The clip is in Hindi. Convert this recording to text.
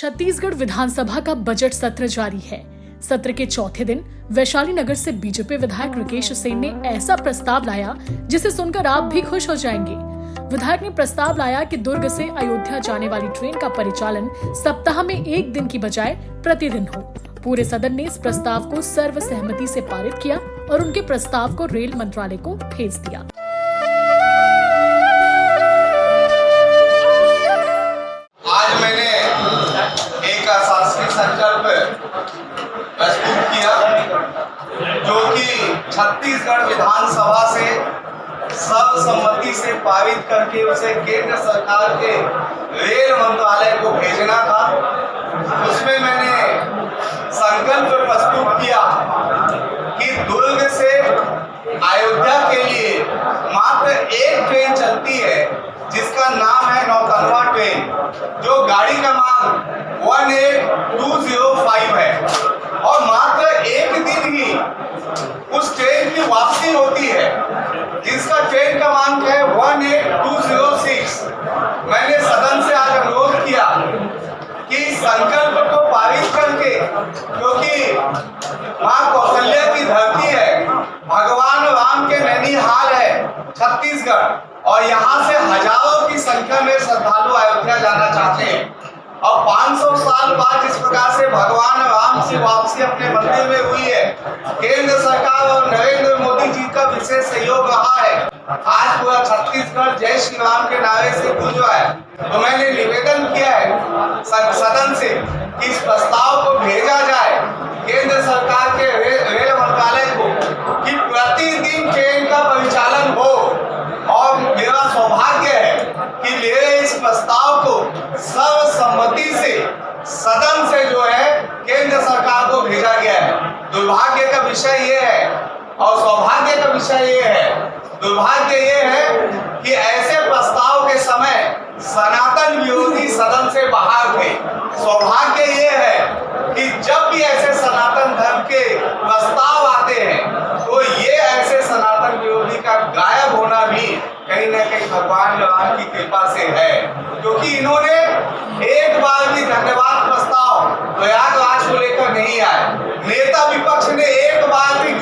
छत्तीसगढ़ विधानसभा का बजट सत्र जारी है। सत्र के चौथे दिन वैशाली नगर से बीजेपी विधायक राकेश सेन ने ऐसा प्रस्ताव लाया जिसे सुनकर आप भी खुश हो जाएंगे। विधायक ने प्रस्ताव लाया कि दुर्ग से अयोध्या जाने वाली ट्रेन का परिचालन सप्ताह में एक दिन की बजाय प्रतिदिन हो। पूरे सदन ने इस प्रस्ताव को सर्वसहमति से पारित किया और उनके प्रस्ताव को रेल मंत्रालय को भेज दिया। आज मैंने एक अशासकीय संकल्प प्रस्तुत किया जो कि छत्तीसगढ़ विधानसभा से सर्वसम्मति से पारित करके उसे केंद्र सरकार के रेल मंत्रालय को भेजना था। उसमें मैंने संकल्प प्रस्तुत किया कि दुर्ग से अयोध्या के लिए मात्र एक ट्रेन चलती है जिसका नाम है नौतनवा ट्रेन, जो गाड़ी क्रमांक 18205 है और मात्र एक दिन ही उस ट्रेन की वापसी होती है जिसका ट्रेन क्रमांक है 18206। मैंने सदन से आज अनुरोध किया कि संकल्प को पारित करके, क्योंकि मां कौशल्या की धरती है, भगवान राम के नैनीहाल है छत्तीसगढ़ और यहाँ से हजारों की संख्या में श्रद्धालु अयोध्या जाना चाहते हैं। और 500 साल बाद जिस प्रकार से भगवान राम की वापसी अपने मंदिर में हुई है, केंद्र सरकार और नरेंद्र मोदी जी का विशेष सहयोग रहा है। आज पूरा छत्तीसगढ़ जय श्री राम के नारे से गूंज रहा है। तो मैंने निवेदन किया है सदन से कि इस प्रस्ताव को भेजा जाए केंद्र सरकार के रेल मंत्रालय को कि प्रतिदिन ट्रेन का परिचालन हो। और मेरा सौभाग्य है कि मेरे इस प्रस्ताव को सर्वसम्मति से सदन से जो है केंद्र सरकार को भेजा गया है। दुर्भाग्य का विषय ये है और सौभाग्य का विषय ये है। दुर्भाग्य ये है कि ऐसे प्रस्ताव के समय सनातन विरोधी सदन से बाहर थे। सौभाग्य ये है कि जब भी ऐसे सनातन धर्म के प्रस्ताव आते हैं तो ये ऐसे सनातन विरोधी का गायब होना भी कहीं न कहीं भगवान राम की कृपा से है, क्योंकि इन्होंने एक बार भी धन्यवाद प्रस्ताव प्रयागराज को लेकर नहीं आए। नेता विपक्ष ने एक बार भी